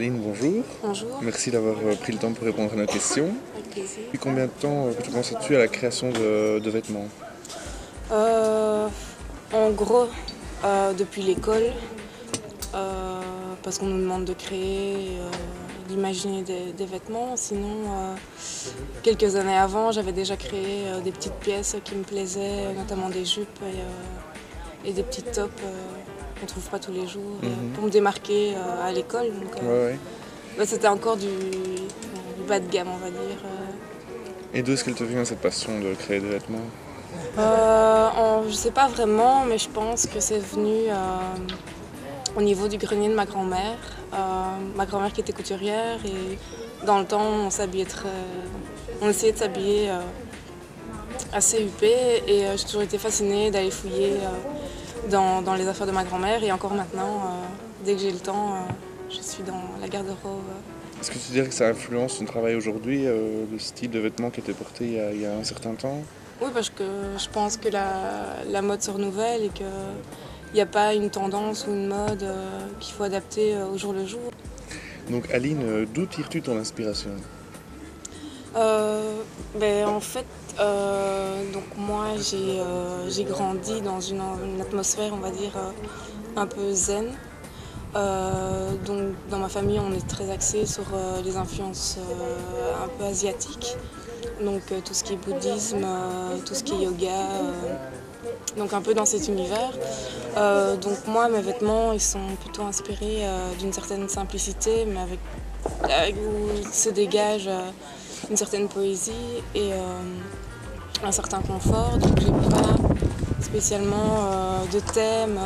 Aline, bonjour. Bonjour, Merci d'avoir pris le temps pour répondre à nos questions. avec plaisir. Depuis combien de temps que tu consacres-tu à la création de vêtements? Euh, En gros, depuis l'école, parce qu'on nous demande de créer, d'imaginer des vêtements. Sinon, quelques années avant, j'avais déjà créé des petites pièces qui me plaisaient, notamment des jupes et des petits tops qu'on ne trouve pas tous les jours, pour me démarquer à l'école. Donc, Ouais. bah, c'était encore du bas de gamme, on va dire. Et d'où est-ce qu'elle te vient cette passion de créer des vêtements? Je ne sais pas vraiment, mais je pense que c'est venu au niveau du grenier de ma grand-mère. Ma grand-mère qui était couturière et dans le temps on essayait de s'habiller assez huppé et j'ai toujours été fascinée d'aller fouiller dans les affaires de ma grand-mère et encore maintenant, dès que j'ai le temps, je suis dans la garde-robe. Est-ce que tu dirais que ça influence ton travail aujourd'hui, le style de vêtements qui était porté il y a un certain temps? Oui, parce que je pense que la mode se renouvelle et qu'il n'y a pas une tendance ou une mode qu'il faut adapter au jour le jour. Donc Aline, d'où tires-tu ton inspiration? En fait, donc moi j'ai grandi dans une atmosphère, on va dire, un peu zen. Donc dans ma famille, on est très axé sur les influences un peu asiatiques. Donc tout ce qui est bouddhisme, tout ce qui est yoga, donc un peu dans cet univers. Donc moi, mes vêtements, ils sont plutôt inspirés d'une certaine simplicité, mais où se dégage une certaine poésie et un certain confort. Donc j'ai pas spécialement de thème,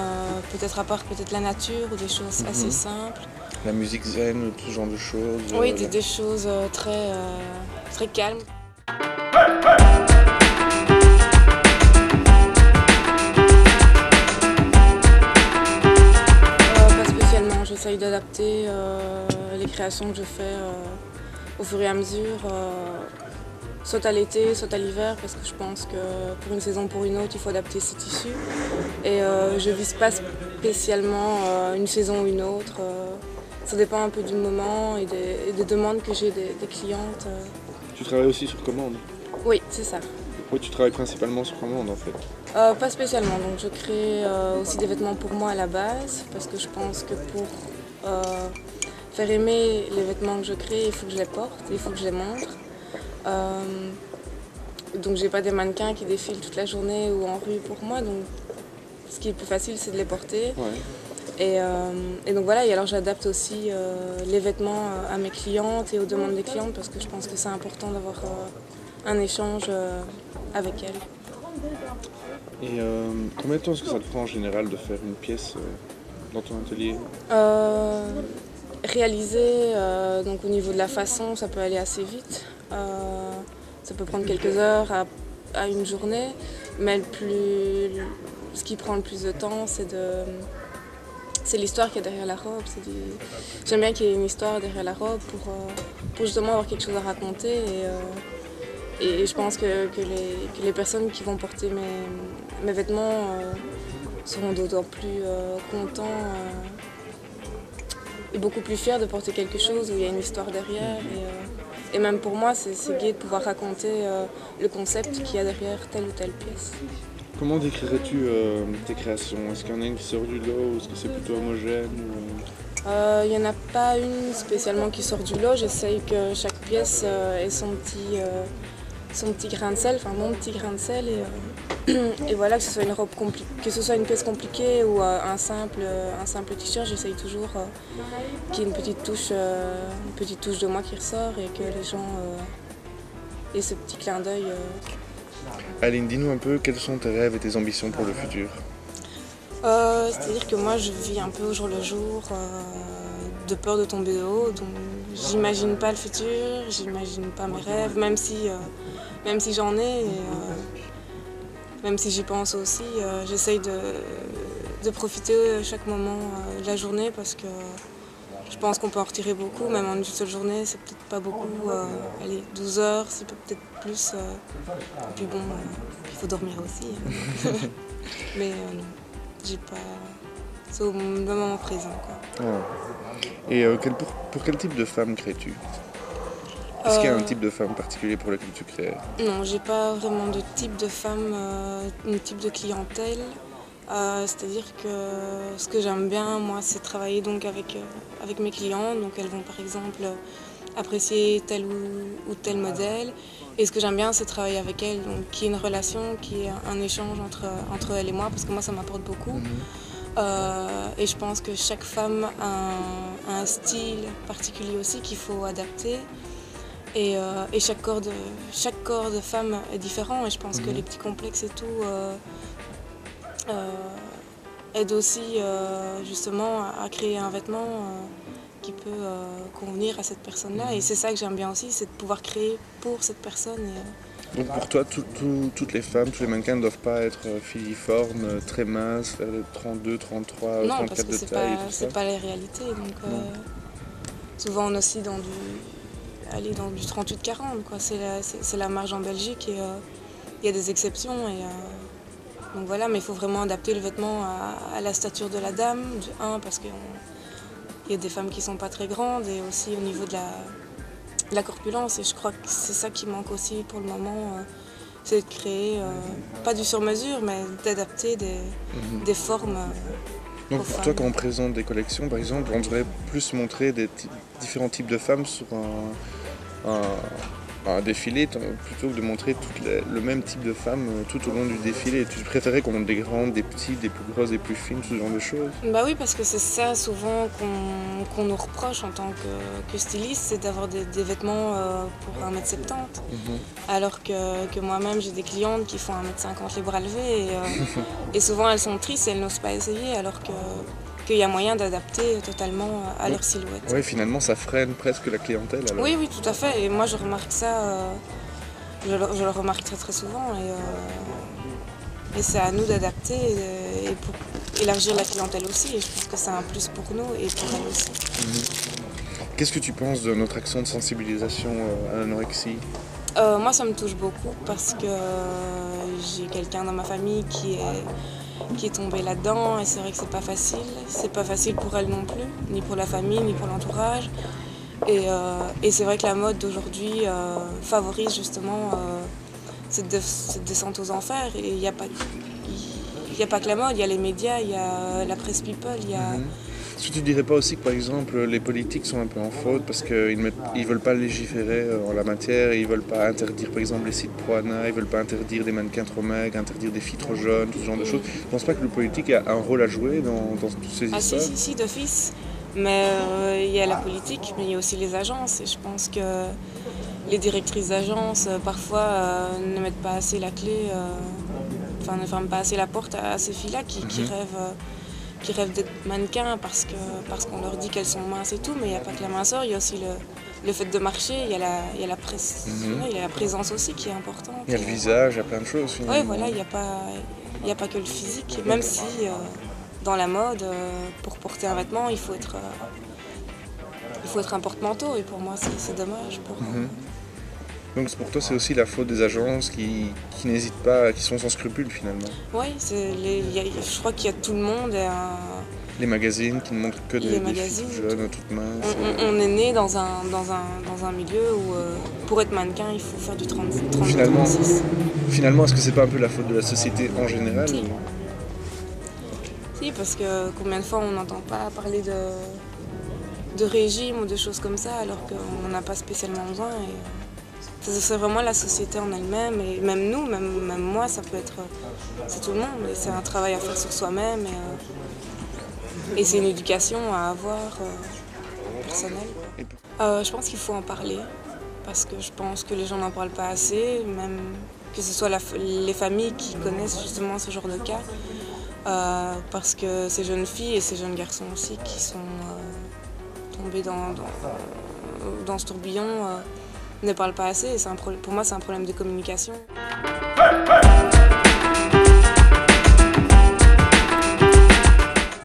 peut-être à part peut-être la nature ou des choses assez simples. La musique zen, tout ce genre de choses? Oui, des choses très calmes. Pas spécialement, j'essaye d'adapter les créations que je fais au fur et à mesure, soit à l'été, soit à l'hiver, parce que je pense que pour une saison ou pour une autre, il faut adapter ses tissus. Et je vise pas spécialement une saison ou une autre. Ça dépend un peu du moment et des demandes que j'ai des clientes. Tu travailles aussi sur commande? Oui, c'est ça. Oui, tu travailles principalement sur commande en fait. Pas spécialement, donc je crée aussi des vêtements pour moi à la base, parce que je pense que pour faire aimer les vêtements que je crée, il faut que je les porte, il faut que je les montre. Donc j'ai pas des mannequins qui défilent toute la journée ou en rue pour moi, donc ce qui est plus facile c'est de les porter. Ouais. Et donc voilà, et alors j'adapte aussi les vêtements à mes clientes et aux demandes des clientes parce que je pense que c'est important d'avoir un échange avec elles. Et combien de temps est-ce que ça te prend en général de faire une pièce dans ton atelier? Réaliser, donc au niveau de la façon, ça peut aller assez vite. Ça peut prendre quelques heures à une journée, mais ce qui prend le plus de temps, c'est l'histoire qu'il y a derrière la robe. J'aime bien qu'il y ait une histoire derrière la robe pour justement avoir quelque chose à raconter. Et je pense que les personnes qui vont porter mes vêtements seront d'autant plus contents et beaucoup plus fiers de porter quelque chose où il y a une histoire derrière. Et même pour moi, c'est gai de pouvoir raconter le concept qu'il y a derrière telle ou telle pièce. Comment décrirais-tu tes créations? Est-ce qu'il y en a une qui sort du lot ou est-ce que c'est plutôt homogène Il n'y en a pas une spécialement qui sort du lot. J'essaye que chaque pièce ait son petit grain de sel, enfin mon petit grain de sel. Et voilà, que ce soit une robe que ce soit une pièce compliquée ou un simple t-shirt, j'essaye toujours qu'il y ait une petite touche de moi qui ressort et que les gens aient ce petit clin d'œil. Aline, dis-nous un peu quels sont tes rêves et tes ambitions pour le futur? C'est-à-dire que moi je vis un peu au jour le jour, de peur de tomber de haut, donc j'imagine pas le futur, j'imagine pas mes rêves, même si j'en ai, et, même si j'y pense aussi, j'essaye de profiter chaque moment de la journée parce que je pense qu'on peut en retirer beaucoup, même en une seule journée, c'est peut-être pas beaucoup, allez, 12 heures, c'est peut-être plus, et puis bon, il faut dormir aussi. Mais non, j'ai pas c'est le moment présent, quoi. Ah. Et pour quel type de femme crées-tu? Est-ce qu'il y a un type de femme particulier pour lequel tu crées? Non, j'ai pas vraiment de type de femme, un type de clientèle. C'est-à-dire que ce que j'aime bien, moi, c'est travailler donc avec mes clients. Donc elles vont par exemple apprécier tel ou tel modèle. Et ce que j'aime bien, c'est travailler avec elles, donc qu'il y ait une relation, qu'il y ait un échange entre elles et moi, parce que moi, ça m'apporte beaucoup. Et je pense que chaque femme a un style particulier aussi qu'il faut adapter. Et chaque corps de femme est différent. Et je pense que les petits complexes et tout aident aussi justement à créer un vêtement qui peut convenir à cette personne-là. Et c'est ça que j'aime bien aussi, c'est de pouvoir créer pour cette personne. Donc pour toi, toutes les femmes, tous les mannequins ne doivent pas être filiformes, très minces, faire des 32, 33, Non, 34 parce que de taille et tout ça. c'est pas les réalités. Donc souvent on est aussi dans du 38-40, quoi. C'est la marge en Belgique et il y a des exceptions. Donc voilà, mais il faut vraiment adapter le vêtement à la stature de la dame. Parce qu'il y a des femmes qui sont pas très grandes et aussi au niveau de la corpulence. Et je crois que c'est ça qui manque aussi pour le moment. C'est de créer, pas du sur-mesure, mais d'adapter des formes. Donc pour toi, quand on présente des collections, par exemple, on devrait plus montrer différents types de femmes sur un défilé, plutôt que de montrer le même type de femmes tout au long du défilé. Tu préférais qu'on montre des grandes, des petites, des plus grosses, des plus fines, ce genre de choses? Bah oui, parce que c'est ça souvent qu'on nous reproche en tant que styliste, c'est d'avoir des vêtements pour 1m70. Alors que moi-même, j'ai des clientes qui font 1m50 les bras levés et souvent elles sont tristes et elles n'osent pas essayer, alors qu'il y a moyen d'adapter totalement à leur silhouette. Oui, finalement, ça freine presque la clientèle. Alors. Oui, tout à fait. Et moi, je remarque ça, je le remarque très très souvent. Et c'est à nous d'adapter et pour élargir la clientèle aussi. Et je pense que c'est un plus pour nous et pour elle aussi. Qu'est-ce que tu penses de notre action de sensibilisation à l'anorexie? Moi, ça me touche beaucoup parce que j'ai quelqu'un dans ma famille qui est tombée là-dedans et c'est vrai que c'est pas facile. C'est pas facile pour elle non plus, ni pour la famille, ni pour l'entourage. Et c'est vrai que la mode d'aujourd'hui favorise justement cette descente aux enfers. Et il n'y a pas que la mode, il y a les médias, il y a la presse people, il y a... Est-ce que tu dirais pas aussi que par exemple les politiques sont un peu en faute parce qu'ils ne veulent pas légiférer en la matière, et ils ne veulent pas interdire par exemple les sites pro-ANA, ils ne veulent pas interdire des mannequins trop maigres, interdire des filles trop jeunes, tout ce genre de choses. Tu ne penses pas que le politique a un rôle à jouer dans toutes ces histoires? Si, d'office. Mais il y a la politique, mais il y a aussi les agences. Et je pense que les directrices d'agences parfois ne mettent pas assez la clé, ne ferment pas assez la porte à ces filles-là qui rêvent d'être mannequins parce qu'on leur dit qu'elles sont minces et tout, mais il n'y a pas que la minceur, il y a aussi le fait de marcher, il y a la présence aussi qui est importante. Il y a le visage, il y a plein de choses finalement. Oui, voilà, il n'y a pas que le physique, même si dans la mode, pour porter un vêtement, il faut être un porte-manteau et pour moi c'est dommage. Donc pour toi c'est aussi la faute des agences qui n'hésitent pas, qui sont sans scrupules finalement. Oui, je crois qu'il y a tout le monde. Les magazines qui ne montrent que des filles jeunes, toutes minces. On est né dans un milieu où pour être mannequin il faut faire du 36. Finalement, est-ce que c'est pas un peu la faute de la société en général? Si, parce que combien de fois on n'entend pas parler de régime ou de choses comme ça alors qu'on n'en a pas spécialement besoin. C'est vraiment la société en elle-même, et même nous, même moi, ça peut être... C'est tout le monde, et c'est un travail à faire sur soi-même, et c'est une éducation à avoir personnelle. Je pense qu'il faut en parler, parce que je pense que les gens n'en parlent pas assez, même que ce soit les familles qui connaissent justement ce genre de cas, parce que ces jeunes filles et ces jeunes garçons aussi qui sont tombés dans ce tourbillon, ne parlent pas assez et pour moi c'est un problème de communication.